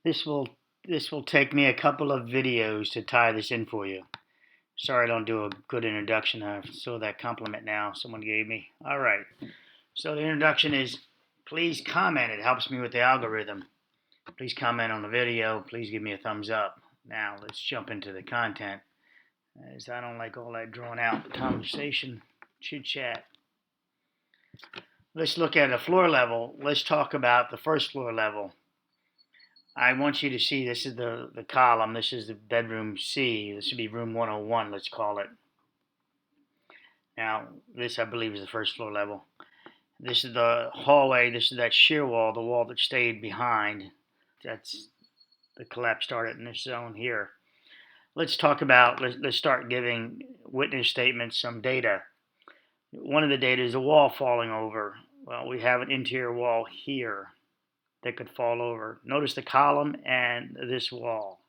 This will this will take me a couple of videos to tie this in for you. Sorry I don't do a good introduction. I saw that compliment now someone gave me. All right. So the introduction is, please comment. It helps me with the algorithm. Please comment on the video. Please give me a thumbs up. Now let's jump into the content, as I don't like all that drawn out conversation, chit chat. Let's look at a floor level. Let's talk about the first floor level. I want you to see, this is the column. This is the bedroom C. This would be room 101, let's call it. Now, this I believe is the first floor level. This is the hallway. This is that shear wall, the wall that stayed behind. That's the collapse started in this zone here. Let's talk about, let's start giving witness statements some data. One of the data is a wall falling over. Well, we have an interior wall here that could fall over. Notice the column and this wall.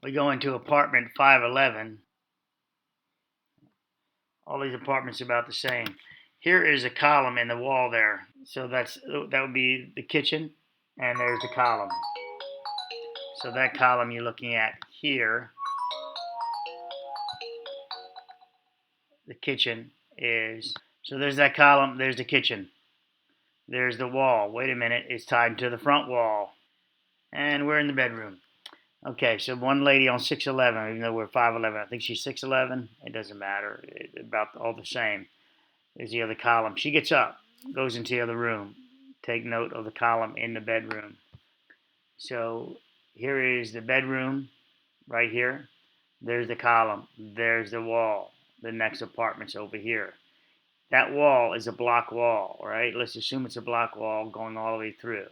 We go into apartment 511. All these apartments are about the same. Here is a column in the wall there. So that would be the kitchen, and there's the column. So that column you're looking at here, the kitchen is, so there's that column, there's the kitchen. There's the wall. Wait a minute, it's tied to the front wall. And we're in the bedroom. Okay, so one lady on 6'11", even though we're 5'11", I think she's 6'11". It doesn't matter. It's about all the same. There's the other column. She gets up, goes into the other room. Take note of the column in the bedroom. So here is the bedroom right here. There's the column. There's the wall. The next apartment's over here. That wall is a block wall, right? Let's assume it's a block wall going all the way through.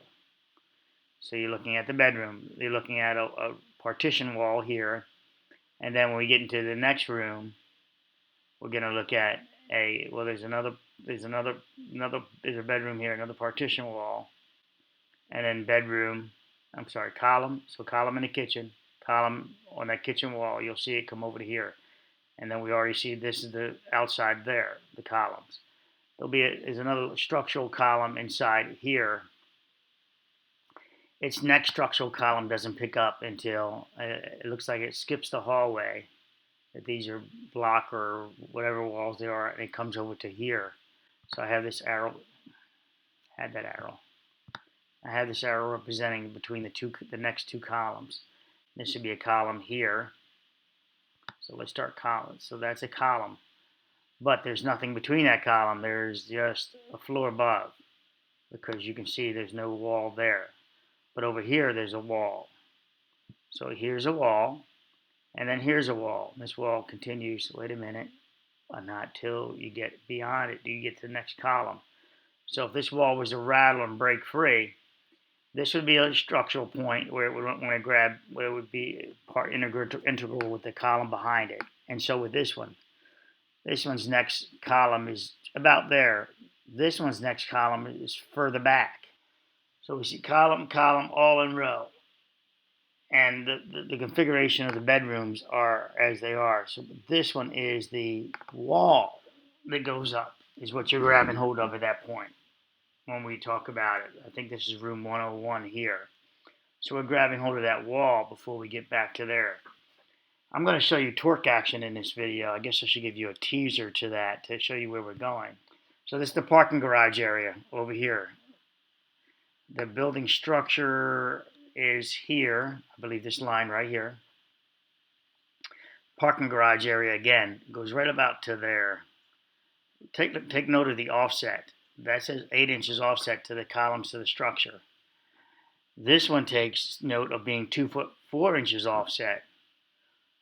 So you're looking at the bedroom. You're looking at a partition wall here. And then when we get into the next room, we're going to look at there's a bedroom here, another partition wall. And then column. So column in the kitchen. Column on that kitchen wall. You'll see it come over to here. And then we already see this is the outside there, the columns. There's another structural column inside here. Its next structural column doesn't pick up until it looks like it skips the hallway. That these are block or whatever walls they are, and it comes over to here. So I have this arrow. I have this arrow representing between the next two columns. This should be a column here. So let's start columns. So that's a column. But there's nothing between that column. There's just a floor above, because you can see there's no wall there. But over here, there's a wall. So here's a wall, and then here's a wall. This wall continues, wait a minute, not till you get beyond it, do you get to the next column. So if this wall was to rattle and break free, this would be a structural point where it would want to grab, where it would be part integral with the column behind it. And so with this one's next column is about there. This one's next column is further back. So we see column, all in row. And the configuration of the bedrooms are as they are. So this one is the wall that goes up, is what you're grabbing hold of at that point when we talk about it. I think this is room 101 here. So we're grabbing hold of that wall before we get back to there. I'm going to show you torque action in this video. I guess I should give you a teaser to that to show you where we're going. So this is the parking garage area over here. The building structure is here. I believe this line right here. Parking garage area again goes right about to there. Take note of the offset. That says 8 inches offset to the columns to the structure. This one takes note of being 2 foot 4 inches offset.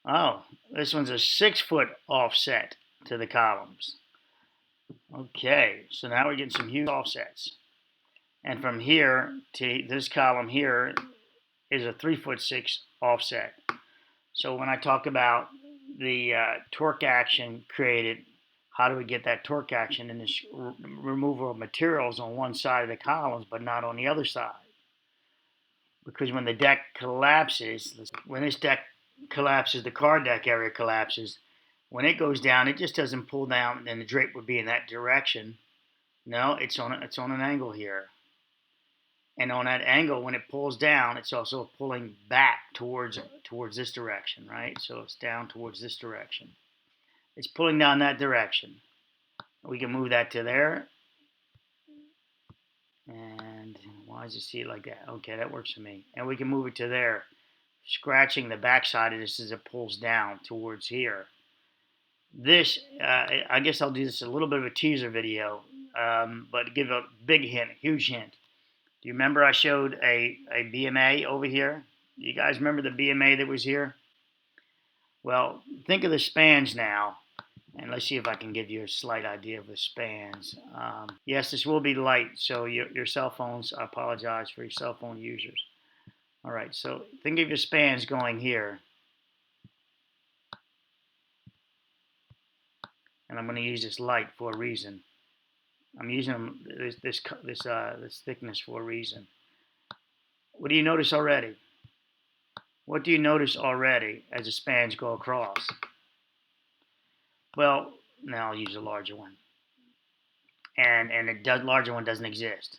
Oh, this one's a 6 foot offset to the columns. Okay, so now we're getting some huge offsets. And from here to this column here is a 3 foot 6 offset. So when I talk about the torque action created, how do we get that torque action in this removal of materials on one side of the columns but not on the other side? Because when the deck collapses, when this deck collapses, the car deck area collapses, when it goes down, it just doesn't pull down and the drape would be in that direction. No, it's on an angle here. And on that angle, when it pulls down, it's also pulling back towards this direction, right? So it's down towards this direction. It's pulling down that direction. We can move that to there. And why does it see it like that? Okay, that works for me. And we can move it to there, scratching the backside of this as it pulls down towards here. This, I guess I'll do this a little bit of a teaser video, but give a big hint, a huge hint. Do you remember I showed a BMA over here? You guys remember the BMA that was here? Well, think of the spans now. And let's see if I can give you a slight idea of the spans. Yes, this will be light, so your cell phones, I apologize for your cell phone users. All right, so think of your spans going here. And I'm going to use this light for a reason. I'm using this thickness for a reason. What do you notice already? What do you notice already as the spans go across? Well, now I'll use a larger one. And the larger one doesn't exist.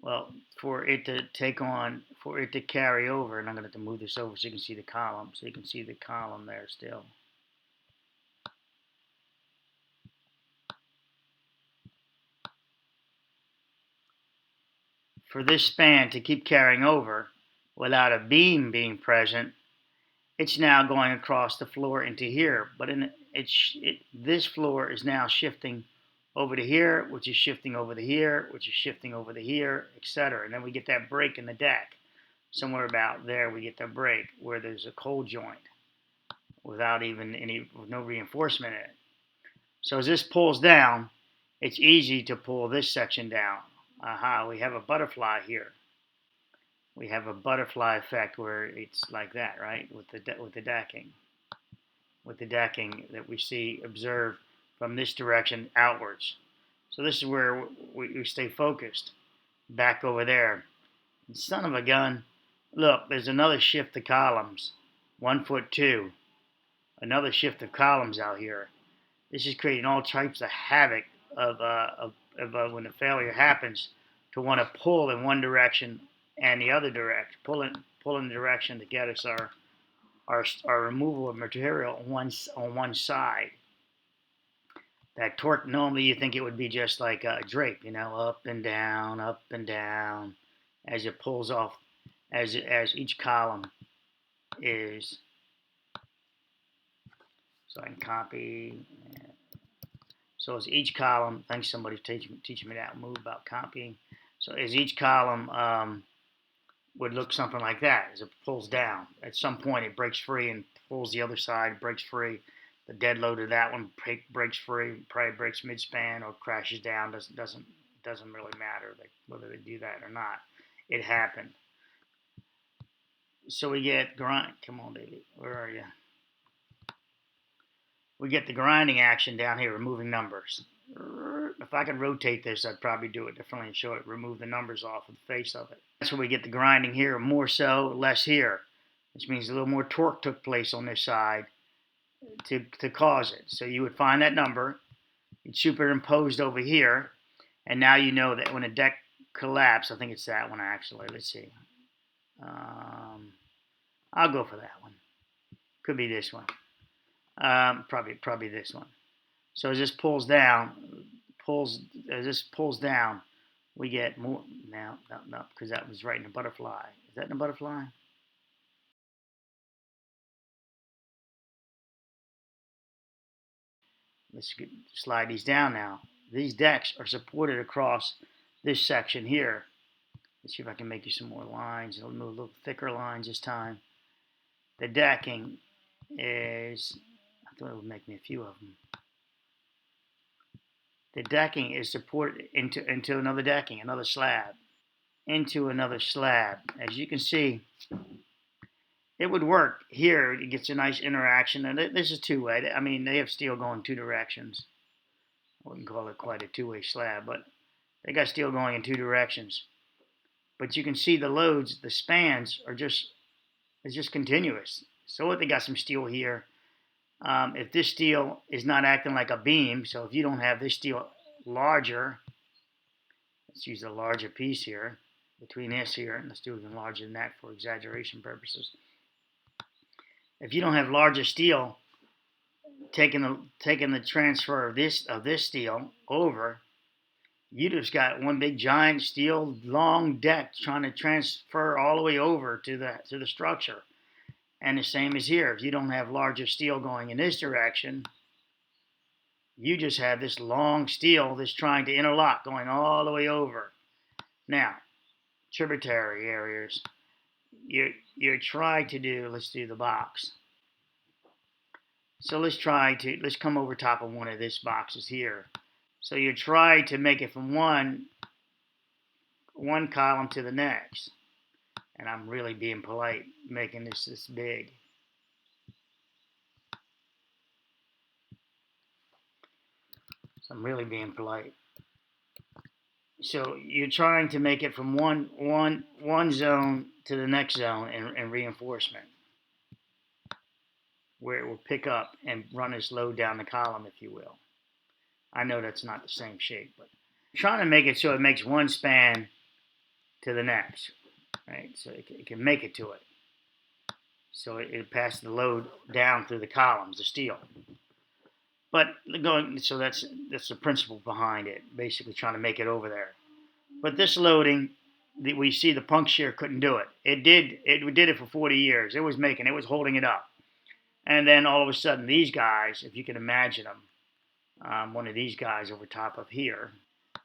Well, for it to carry over, and I'm going to have to move this over so you can see the column. So you can see the column there still. For this span to keep carrying over without a beam being present, it's now going across the floor into here. But this floor is now shifting over to here, which is shifting over to here, which is shifting over to here, etc. And then we get that break in the deck. Somewhere about there we get the break where there's a cold joint without even with no reinforcement in it. So as this pulls down, it's easy to pull this section down. Aha, we have a butterfly here. We have a butterfly effect where it's like that, right? With the decking. With the decking that we see, observe from this direction outwards. So this is where we stay focused. Back over there. Son of a gun. Look, there's another shift of columns. 1 foot 2. Another shift of columns out here. This is creating all types of havoc of when the failure happens to want to pull in one direction and the other direction. Pull in the direction to get us our removal of material on one side. That torque, normally you think it would be just like a drape, up and down, as it pulls off, as each column is. So I can copy. So as each column, thanks somebody for teaching me that move about copying. So as each column would look something like that as it pulls down. At some point it breaks free and pulls the other side, breaks free. The dead load of that one breaks free, probably breaks mid-span or crashes down. Doesn't really matter whether they do that or not. It happened. So we get grind. Come on, baby. Where are you? We get the grinding action down here, removing numbers. If I could rotate this, I'd probably do it differently and show it, remove the numbers off of the face of it. That's where we get the grinding here, more so, less here. Which means a little more torque took place on this side to cause it. So you would find that number, it's superimposed over here, and now you know that when a deck collapses, I think it's that one actually, let's see. I'll go for that one. Could be this one. Probably this one. So as this pulls down, we get more. Now, no, because that was right in the butterfly. Is that in the butterfly? Let's slide these down now. These decks are supported across this section here. Let's see if I can make you some more lines. I'll move a little thicker lines this time. The decking is, I thought it would make me a few of them. The decking is supported into another decking, another slab. Into another slab. As you can see, it would work. Here, it gets a nice interaction. And this is two-way. I mean, they have steel going two directions. I wouldn't call it quite a two-way slab, but they got steel going in two directions. But you can see the loads, the spans are just continuous. So what, they got some steel here. If this steel is not acting like a beam, so if you don't have this steel larger, let's use a larger piece here. between this here, and let's do it even larger than that for exaggeration purposes. If you don't have larger steel, taking the transfer of this steel over, you just got one big giant steel long deck trying to transfer all the way over to the structure. And the same is here. If you don't have larger steel going in this direction, you just have this long steel that's trying to interlock going all the way over. Now, tributary areas, you're trying to do, let's do the box. So let's come over top of one of these boxes here. So you try to make it from one column to the next. And I'm really being polite, making this big. So I'm really being polite. So you're trying to make it from one zone to the next zone in reinforcement, where it will pick up and run its load down the column, if you will. I know that's not the same shape, but trying to make it so it makes one span to the next, right? So it can make it to it. So it passes the load down through the columns, the steel. But so that's the principle behind it, basically trying to make it over there. But this loading, we see the punk shear couldn't do it. It did it for 40 years. It was holding it up. And then all of a sudden, these guys, if you can imagine them, one of these guys over top of here.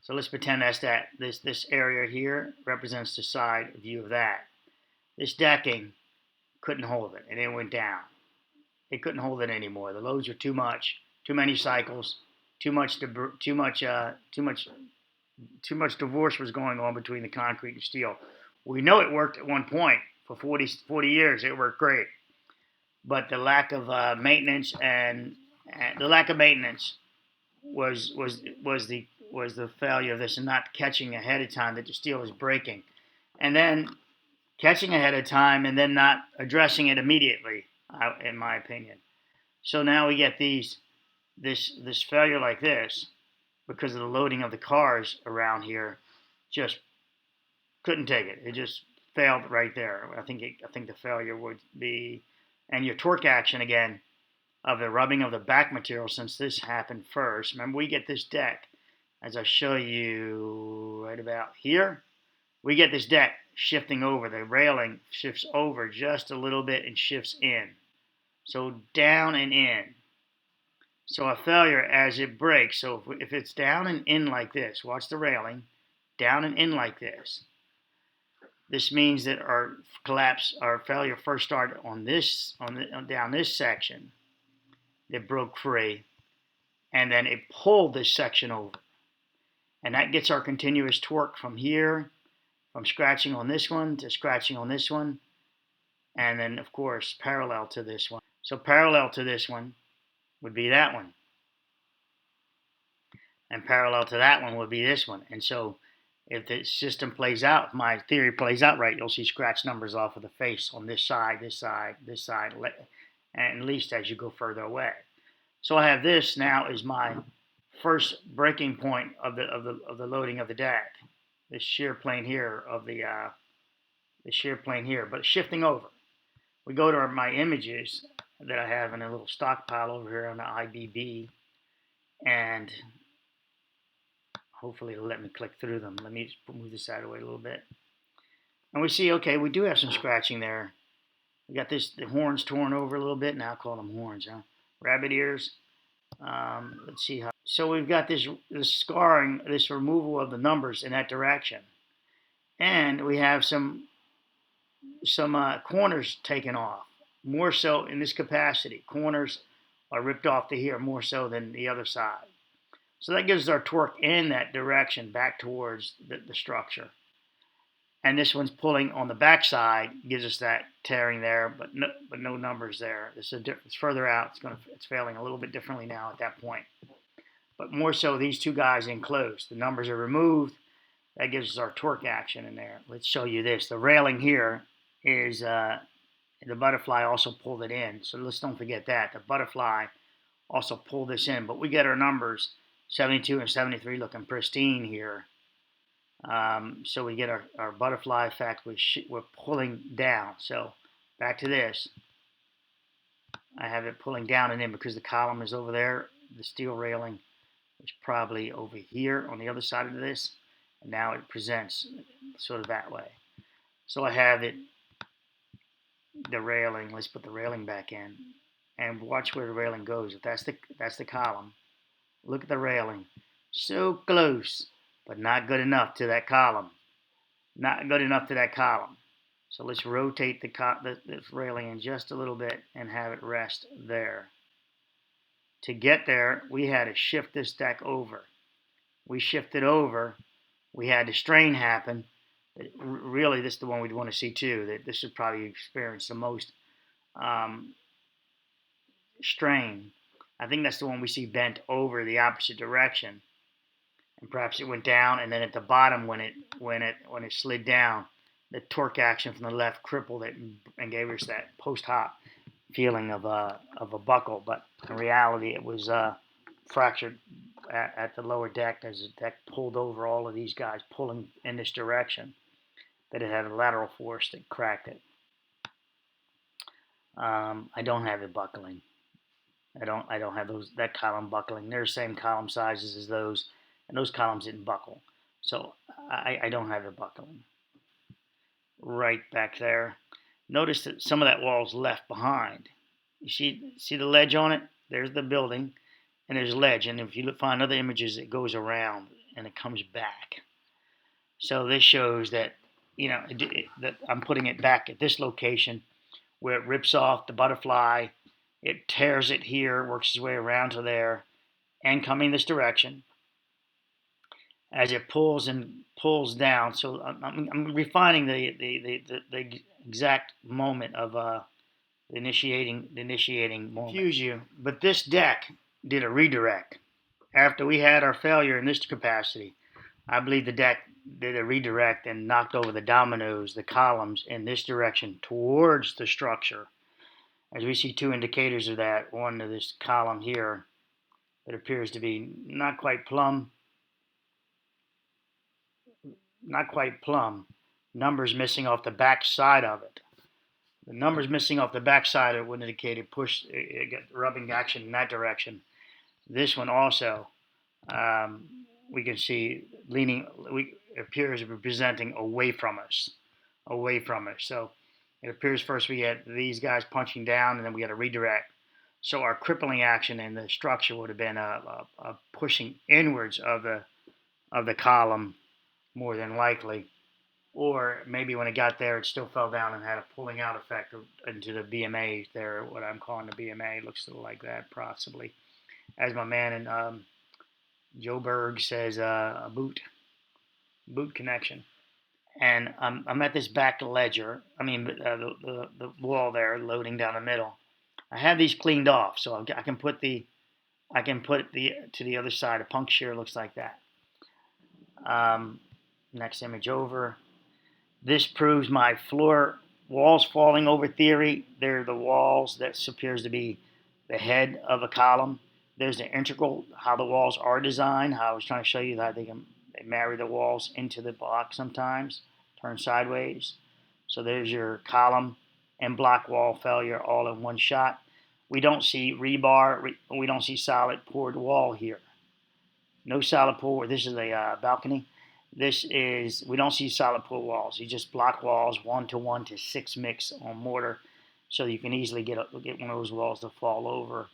So let's pretend that's that. This area here represents the side view of that. This decking couldn't hold it, and it went down. It couldn't hold it anymore. The loads were too much, too many cycles, too much divorce was going on between the concrete and steel. We know it worked at one point for 40 years. It worked great, but the lack of maintenance was the failure of this, and not catching ahead of time that the steel was breaking, and then catching ahead of time and then not addressing it immediately, in my opinion. So now we get this failure like this because of the loading of the cars around here. Just couldn't take it. It just failed right there. I think the failure would be, and your torque action again of the rubbing of the back material, since this happened first. Remember, we get this deck, as I show you right about here. We get this deck shifting over. The railing shifts over just a little bit and shifts in. So down and in. So a failure as it breaks. So if it's down and in like this, watch the railing, down and in like this. This means that our failure first started down this section. It broke free, and then it pulled this section over. And that gets our continuous torque from here, from scratching on this one to scratching on this one, and then, of course, parallel to this one. So parallel to this one would be that one. And parallel to that one would be this one. And so if the system plays out, if my theory plays out right, you'll see scratch numbers off of the face on this side, this side, this side, and at least as you go further away. So I have this now is my first breaking point of the loading of the deck. This shear plane here but shifting over. We go to my images that I have in a little stockpile over here on the IBB, and hopefully it'll let me click through them. Let me just move this out of the way a little bit. And we see, okay, we do have some scratching there. We got the horns torn over a little bit. Now I'll call them horns, huh? Rabbit ears. Let's see how. So we've got this scarring, this removal of the numbers in that direction. And we have some corners taken off. More so in this capacity. Corners are ripped off to here more so than the other side. So that gives us our torque in that direction back towards the structure. And this one's pulling on the back side, gives us that tearing there, but no numbers there. It's further out. It's failing a little bit differently now at that point. But more so these two guys in close. The numbers are removed. That gives us our torque action in there. Let's show you this. The railing here is the butterfly also pulled it in. So let's don't forget that. The butterfly also pulled this in. But we get our numbers 72 and 73 looking pristine here. So we get our butterfly effect. We're pulling down. So back to this. I have it pulling down and in because the column is over there. The steel railing is probably over here on the other side of this. And now it presents sort of that way. So I have it, the railing. Let's put the railing back in. And watch where the railing goes. If that's the column, look at the railing. So close, but not good enough to that column. Not good enough to that column. So let's rotate this railing in just a little bit and have it rest there. To get there, we had to shift this deck over. We shifted over. We had the strain happen. Really, this is the one we'd want to see too. That this would probably experience the most strain. I think that's the one we see bent over the opposite direction, and perhaps it went down, and then at the bottom when it slid down, the torque action from the left crippled it and gave us that post-hop feeling of a buckle. But in reality, it was fractured at the lower deck as the deck pulled over all of these guys pulling in this direction. That it had a lateral force that cracked it. I don't have it buckling. I don't have that column buckling. They're the same column sizes as those, and those columns didn't buckle. So I don't have it buckling. Right back there. Notice that some of that wall's left behind. You see the ledge on it? There's the building, and there's ledge. And if you find other images, it goes around and it comes back. So this shows that, that I'm putting it back at this location where it rips off the butterfly. It tears it here, works its way around to there, and coming this direction as it pulls and pulls down. So I'm refining the exact moment of the initiating moment. Confuse you, but this deck did a redirect after we had our failure in this capacity. I believe the deck did a redirect and knocked over the dominoes, the columns, in this direction towards the structure. As we see two indicators of that, one to this column here that appears to be not quite plumb, numbers missing off the back side of it. The numbers missing off the back side of it would indicate it got rubbing action in that direction. This one also, we can see it appears to be presenting away from us. So it appears first we get these guys punching down, and then we get a redirect. So our crippling action in the structure would have been a pushing inwards of the column, more than likely. Or maybe when it got there, it still fell down and had a pulling out effect into the BMA there, what I'm calling the BMA. It looks like that, possibly. As my man in Joe Berg says, a boot connection. And I'm at this back ledger. The wall there, loading down the middle. I have these cleaned off, so I can put the to the other side. A puncture looks like that. Next image over. This proves my floor walls falling over theory. They're the walls. That appears to be the head of a column. There's the integral, how the walls are designed. How I was trying to show you how they marry the walls into the block sometimes, turn sideways. So there's your column and block wall failure all in one shot. We don't see rebar. We don't see solid poured wall here. No solid pour. This is a balcony. We don't see solid pour walls. You just block walls 1:1 to 6 mix on mortar, so you can easily get one of those walls to fall over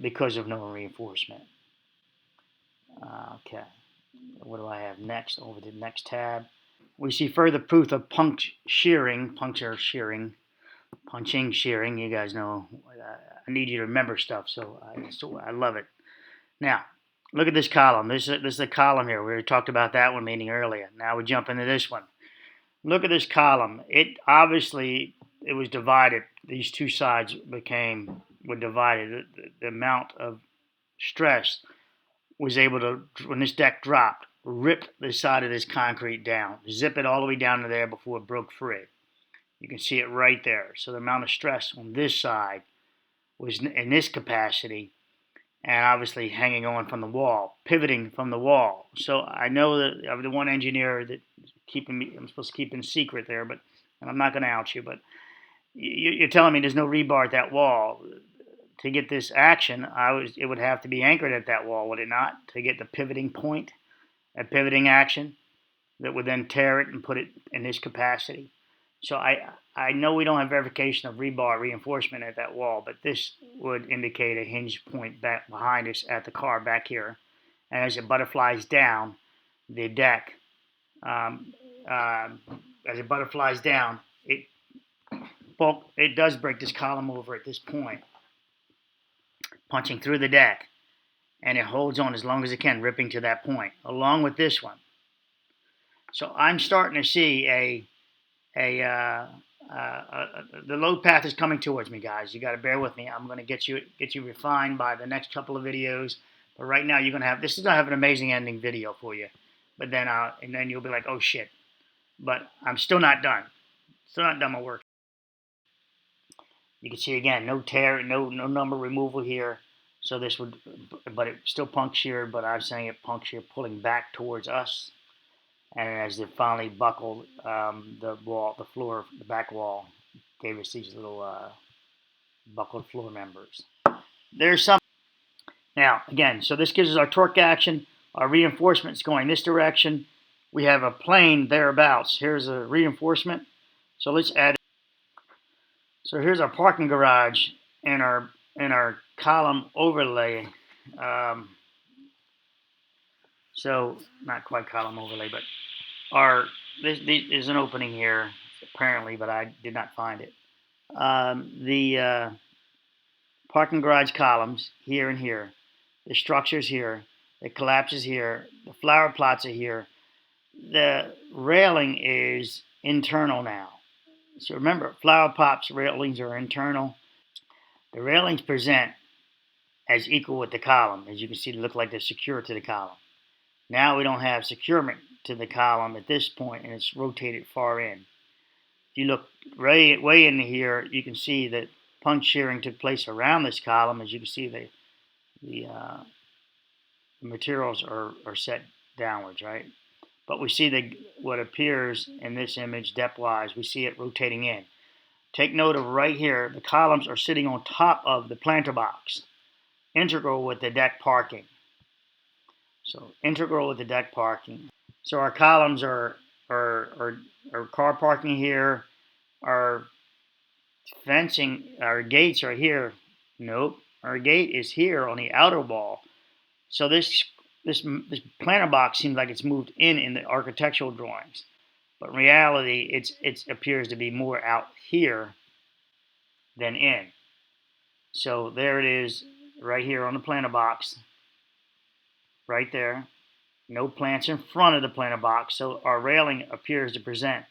because of no reinforcement. Okay, what do I have next? Over to the next tab. We see further proof of punching shearing. You guys know I need you to remember stuff, so I love it. Now, look at this column. This is a column here. We already talked about that one meeting earlier. Now we jump into this one. Look at this column. It was divided. These two sides were divided. The amount of stress was able to, when this deck dropped, rip the side of this concrete down, zip it all the way down to there before it broke free. You can see it right there. So the amount of stress on this side was in this capacity and obviously hanging on from the wall, pivoting from the wall. So I know that I'm the one engineer that I'm supposed to keep in secret there, but and I'm not going to out you, but you're telling me there's no rebar at that wall. To get this action, it would have to be anchored at that wall, would it not? To get the pivoting point, a pivoting action that would then tear it and put it in this capacity. So I know we don't have verification of rebar reinforcement at that wall, but this would indicate a hinge point back behind us at the car back here. And as it butterflies down the deck, as it butterflies down, it does break this column over at this point, punching through the deck, and it holds on as long as it can, ripping to that point, along with this one. So I'm starting to see the load path is coming towards me, guys. You got to bear with me. I'm going to get you refined by the next couple of videos. But right now, this is going to have an amazing ending video for you. But then you'll be like, oh shit. But I'm still not done. Still not done my work. You can see again, no tear, no number removal here. So this would, but it's still punctured. But I'm saying it punctured, pulling back towards us. And as it finally buckled, the back wall gave us these little buckled floor members. There's some. Now, again, so this gives us our torque action. Our reinforcement is going this direction. We have a plane thereabouts. Here's a reinforcement. So let's add. So here's our parking garage and our column overlay. So not quite column overlay, but this is an opening here apparently, but I did not find it. The parking garage columns here and here, the structures here, the collapses here, the flower plots are here. The railing is internal now. So remember, flower pots railings are internal. The railings present as equal with the column. As you can see, they look like they're secure to the column. Now we don't have securement to the column at this point, and it's rotated far in. If you look way in here, you can see that punch shearing took place around this column. As you can see, the materials are set downwards, right? But we see what appears in this image depth-wise, we see it rotating in. Take note of right here, the columns are sitting on top of the planter box, integral with the deck parking. So integral with the deck parking. So our columns are car parking here. Our fencing, our gates are here. Nope, our gate is here on the outer wall. So this planter box seems like it's moved in the architectural drawings, but in reality, it appears to be more out here than in. So there it is, right here on the planter box. Right there, no plants in front of the planter box, so our railing appears to present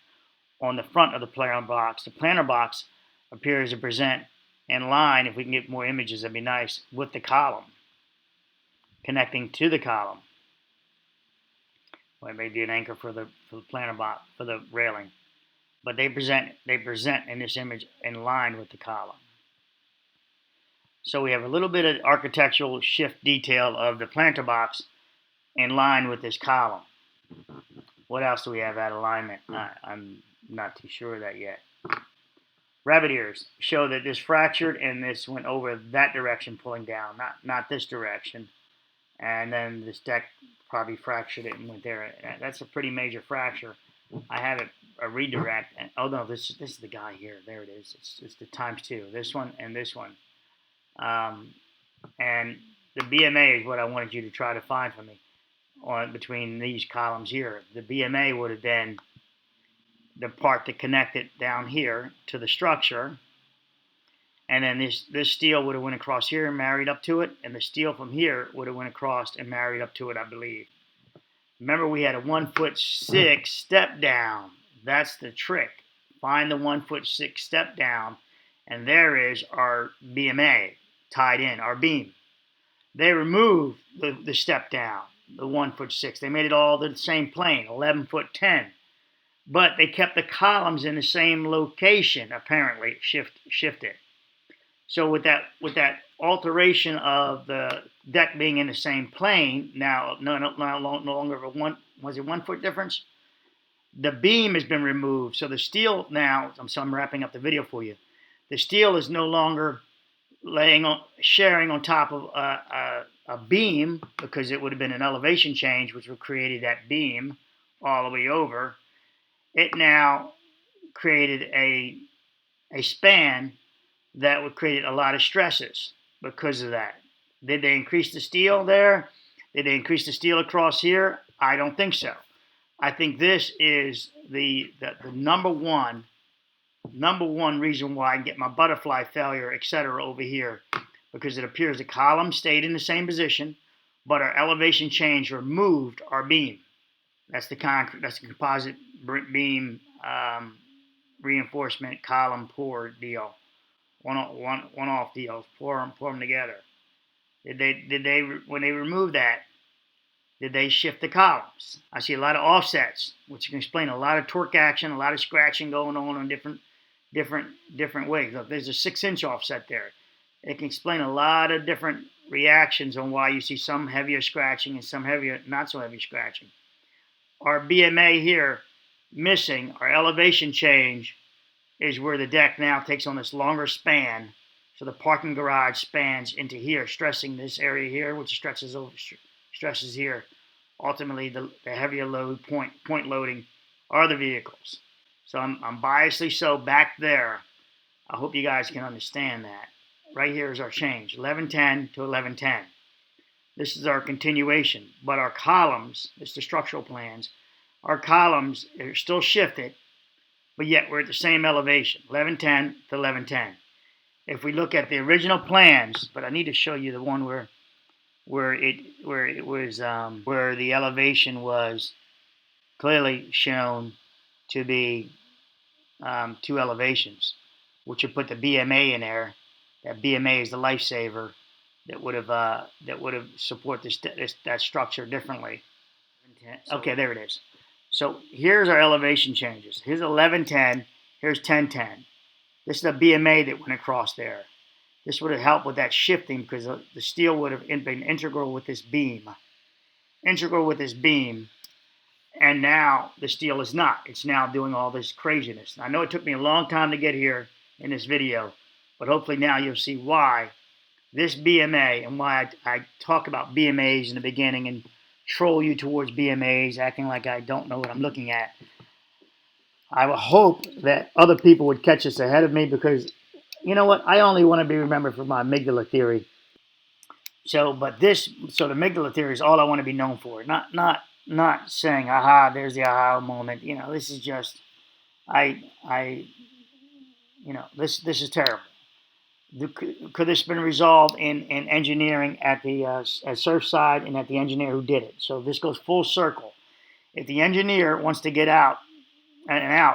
on the front of the planter box. The planter box appears to present in line, if we can get more images, that'd be nice, with the column, connecting to the column. Well, it may be an anchor for the planter box, for the railing, but they present in this image in line with the column. So we have a little bit of architectural shift detail of the planter box in line with this column. What else do we have at alignment? I'm not too sure of that yet. Rabbit ears show that this fractured and this went over that direction pulling down, not this direction. And then this deck probably fractured it and went there. That's a pretty major fracture. I have it a redirect. And, oh no, this is the guy here. There it is. It's the ×2. This one and this one. And the BMA is what I wanted you to try to find for me between these columns here. The BMA would have been the part that connected down here to the structure, and then this steel would have went across here and married up to it, and the steel from here would have went across and married up to it, I believe. Remember, we had a 1'6" step down. That's the trick. Find the 1'6" step down, and there is our BMA tied in, our beam. They removed the step down, the 1'6". They made it all the same plane, 11'10". But they kept the columns in the same location, apparently shifted. So with that alteration of the deck being in the same plane, now no longer a 1 foot difference. The beam has been removed, so the steel now. I'm wrapping up the video for you. The steel is no longer sharing on top of a beam, because it would have been an elevation change, which would have created that beam all the way over. It now created a span that would create a lot of stresses because of that. Did they increase the steel there? Did they increase the steel across here? I don't think so. I think this is the number one reason why I get my butterfly failure, etc. over here, because it appears the column stayed in the same position, but our elevation change removed our beam. That's the composite beam reinforcement column pour deal. One off deals. Pour them together. Did they when they removed that? Did they shift the columns? I see a lot of offsets, which can explain a lot of torque action, a lot of scratching going on different ways. Look, there's a 6-inch offset there. It can explain a lot of different reactions on why you see some heavier scratching and some heavier, not so heavy scratching. Our BMA here missing, our elevation change, is where the deck now takes on this longer span. So the parking garage spans into here, stressing this area here, which stresses here. Ultimately, the heavier load point loading are the vehicles. So I'm biasly so back there. I hope you guys can understand that. Right here is our change, 1110 to 1110. This is our continuation, but our columns, this is the structural plans, our columns are still shifted, but yet we're at the same elevation, 1110 to 1110. If we look at the original plans, but I need to show you the one where the elevation was clearly shown to be 2 elevations, which would put the BMA in there. That BMA is the lifesaver that would have support that structure differently. Okay, there it is. So here's our elevation changes. Here's 1110. Here's 1010. This is the BMA that went across there. This would have helped with that shifting, because the steel would have been integral with this beam. And now the steel is not. It's now doing all this craziness. I know it took me a long time to get here in this video, but hopefully now you'll see why this BMA, and why I talk about BMAs in the beginning and troll you towards BMAs, acting like I don't know what I'm looking at. I would hope that other people would catch this ahead of me, because you know what? I only want to be remembered for my amygdala theory. So the amygdala theory is all I want to be known for. Not saying, aha, there's the aha moment. You know, this is just, this is terrible. Could this have been resolved in engineering at SURFSIDE and at the engineer who did it? So this goes full circle. If the engineer wants to get out,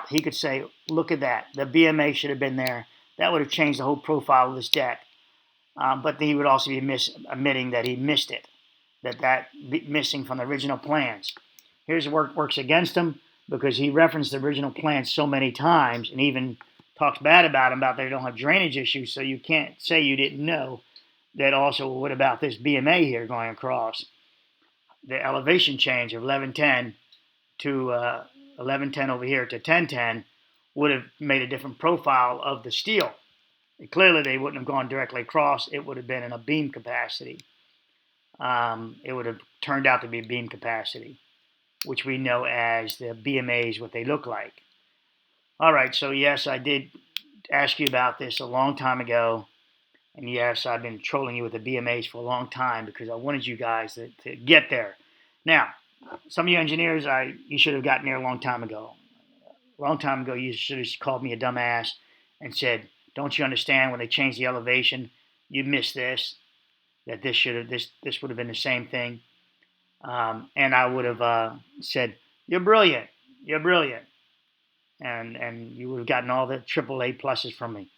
he could say, look at that. The BMA should have been there. That would have changed the whole profile of this deck. But he would also be admitting that he missed it, that missing from the original plans. Here's what works against him, because he referenced the original plans so many times, and even talks bad about them, about they don't have drainage issues, so you can't say you didn't know that. Also, what about this BMA here going across? The elevation change of 1110 to 1110 over here to 1010 would have made a different profile of the steel. And clearly, they wouldn't have gone directly across. It would have been in a beam capacity. It would have turned out to be a beam capacity, which we know as the BMAs, what they look like. All right, so yes, I did ask you about this a long time ago. And yes, I've been trolling you with the BMAs for a long time, because I wanted you guys to get there. Now, some of you engineers, you should have gotten there a long time ago. A long time ago, you should have called me a dumbass and said, don't you understand, when they changed the elevation, you missed this, that this would have been the same thing. And I would have said, you're brilliant. And you would have gotten all the AAA pluses from me.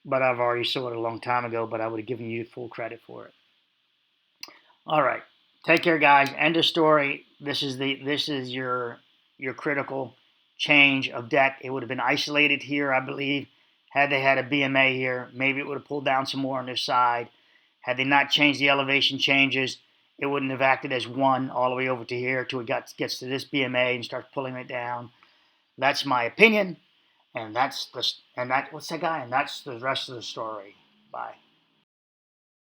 But I've already saw it a long time ago, but I would have given you full credit for it. All right. Take care, guys. End of story. This is your critical change of deck. It would have been isolated here, I believe. Had they had a BMA here, maybe it would have pulled down some more on this side. Had they not changed the elevation changes, it wouldn't have acted as one all the way over to here till it gets to this BMA and starts pulling it down. That's my opinion, and that's the rest of the story. Bye.